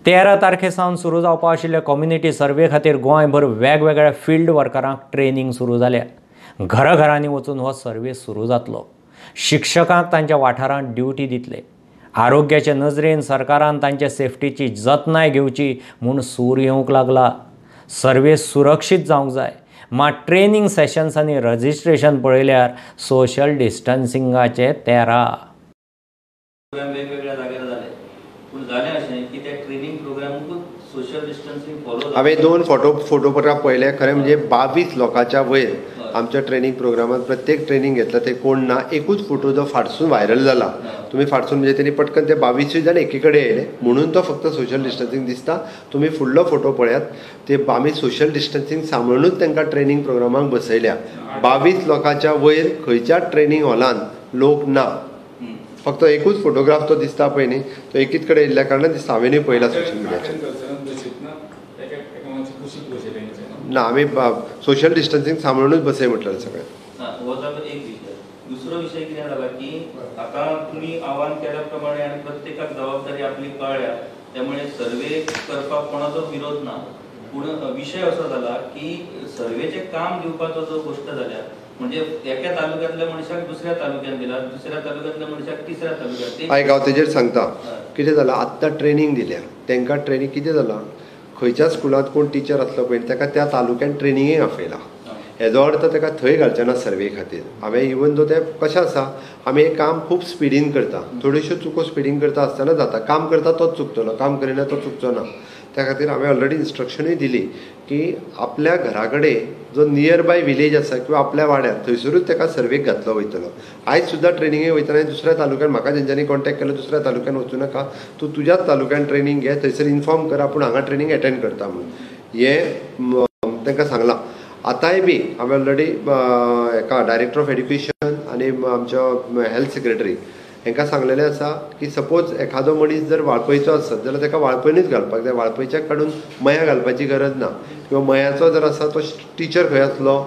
13 तारखेसावन सुरू जावपा आशिल्ल्या कम्युनिटी सर्वे खातीर गोंयभर वेगवेगळ्या फील्ड वर्करांक ट्रेनिंग सुरू जाल्या। घराघरांनी वचून हो सर्वे सुरू जातलो। शिक्षकांक तांच्या वाठारांत ड्युटी दितले। आरोग्याचे नजरेन सरकारान तांच्या सेफ्टीची जतनाय घेवची म्हूण सूर येवंक लागला। सर्वे सुरक्षीत जावंक जाय, मात ट्रेनिंग सेशन्सांनी रजिस्ट्रेशन पळयल्यार सोशल डिस्टन्सिंगाचे तेरा। वेगवेगळ्या जाग्यार जाले, पूण जालें अशें की त्या ट्रेनिंग प्रोग्रामाकूच सोशल डिस्टन्सिंग फॉलो। हांवें 2 फोटोग्राफ पळयले। खरें म्हणजे 22 लोकांच्या वयर आमच्या ट्रेनिंग प्रोग्रामात प्रत्येक ट्रेनिंग घेतला ते कोण ना, एकूच फोटो जो फाटसून व्हायरल जाला। तुम्ही फाटसून म्हणजे त्यांनी पटकन ते 22 जण एकी कडेन येयले म्हणून तो फक्त सोशल डिस्टन्सिंग दिसता। तुम्ही फुडलो फोटो पळयात, ते आमी सोशल डिस्टन्सिंग सांबाळूनच तांकां ट्रेनिंग प्रोग्रामाक बसयल्या। 22 लोकांच्या वयर खंयच्याच ट्रेनिंग हॉलान लोक ना, फक्त एकूच फोटोग्राफ तो दिसता पळय न्ही, तो एकीच कडेन येयल्ल्या कारणान दिसता। हांवेंय पळयला सोशल मिडियाचेर ना, आमी सोशल डिस्टन्सिंग सांबाळूनच बसय म्हटलें सगळें। हो जालो एक विषय। दुसरो विषय कितें जाला की आतां तुमी आव्हान केल्या प्रमाणे आनी प्रत्येकाक जबाबदारी आपली कळ्ळ्या, त्यामुळे सर्वे करपाक कोणाचो विरोध ना। पूण विषय असो जाला की सर्वेचें काम दिवपाचो जो गोश्ट जाल्या, म्हणजे एका तालुक्यांतल्या मनशाक दुसऱ्या तालुक्यात दिला, दुसऱ्या तालुक्यांतल्या मनशाक तिसऱ्या तालुक्यात। आयक हांव तेजेर सांगता कितें जालां। आत्तां ट्रेनिंग दिल्या, तांकां ट्रेनिंग कितें जालां, खंयच्या स्कुलांत कोण टिचर आसलो पळय ताका त्या तालुक्यान ट्रेनिंगेक आपयला। हेजो अर्थ ताका थंय घालचें ना सर्वे खातीर। हांवें इवन दो ते कशें आसा, आमी एक काम खूब स्पिडीन करता, थोड्योश्यो चुको स्पिडीन करता आसतना जाता। काम करता तोच चुकतलो, काम करिना तो चुकचो ना। त्या खातीर हांवें ऑलरेडी इन्स्ट्रक्शनूय दिली की आपल्या घरा कडेन जो नियर बाय विलेज आसा किंवा आपल्या वाड्यार थंयसरूच ताका सर्वेक घातलो वयतलो। आयज सुद्दां ट्रेनिंगेक वयतना दुसऱ्या तालुक्यान म्हाका जेंच्यांनी कॉन्टॅक्ट केलो दुसऱ्या तालुक्यान वचूं नाका, तूं तुज्याच तालुक्यान ट्रेनिंग घे, थंयसर इन्फॉर्म कर आपूण हांगा ट्रेनिंग एटेंड करता म्हणून। हें तांकां सांगलां। आतांय बी हांवें ऑलरेडी हेका डायरेक्टर ऑफ एड्युकेशन आनी आमचो हेल्थ सेक्रेटरी हांकां सांगलेलें आसा की सपोज एखादो मनीस जर वाळपयचो आसत जाल्यार ताका वाळपयनूच घालपाक जाय, वाळपयच्या काडून मया घालपाची गरज ना। किंवा मयाचो जर आसा तो टिचर खंय आसलो,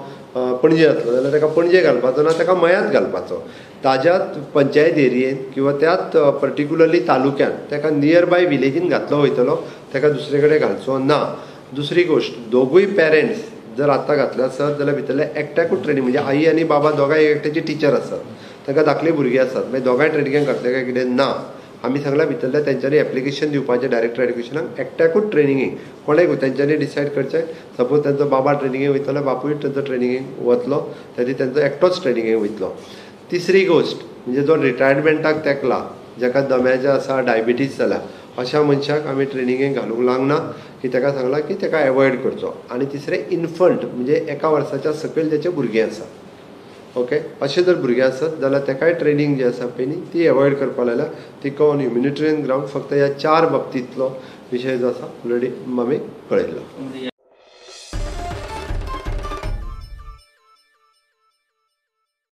पणजे आसलो जाल्यार ताका पणजे घालपाचो ना, ताका मयात घालपाचो। ताज्याच पंचायत एरियेन किंवा त्याच पर्टिक्युलरली तालुक्यान ताका नियर बाय विलेजीन घातलो वयतलो, ताका दुसरे कडेन घालचो ना। दुसरी गोश्ट, दोगूय पेरंट्स जर आतां घातले आसत जाल्यार भितरले एकट्याकूच ट्रेनिंग, म्हणजे आई आनी बाबा दोगांय एकट्याची टिचर आसत, ताका धाकली भुरगीं आसात, मागीर दोगांय ट्रेनिंगेक घातले काय कितें ना। आमी सांगला भितरल्या तेंच्यांनी एप्लिकेशन दिवपाचें डायरेक्टर एड्युकेशनाक एकट्याकूच ट्रेनिंगेक, कोणेंय तेंच्यांनी डिसायड करचें। सपोज तेंचो बाबा ट्रेनिंगेक वयतलो, बापूय तेंचो ट्रेनिंगेक वतलो, तेदी तेंचो एकटोच ट्रेनिंगेक वयतलो। तिसरी गोश्ट म्हणजे जो रिटायरमेंटाक तेंकला, जाका दम्याचें आसा, डायबिटीज जाला, अशा मनशाक आमी ट्रेनिंगेक घालूंक लावना की ताका सांगलां की ताका एवॉयड करचो। आनी तिसरें इन्फंट म्हणजे 1 वर्साच्या सकयल जेचे भुरगें आसा, ओके, अशें जर भुरगें आसत जाल्यार ताकाय ट्रेनिंग जी आसा पळय न्ही ती एवॉयड करपा लायल्या। तिका ऑन ह्युमॅनिटेरियन ग्रावंड फक्त ह्या 4 बाबतींतलो विशय जो आसा ऑलरेडी आमी कळयल्लो।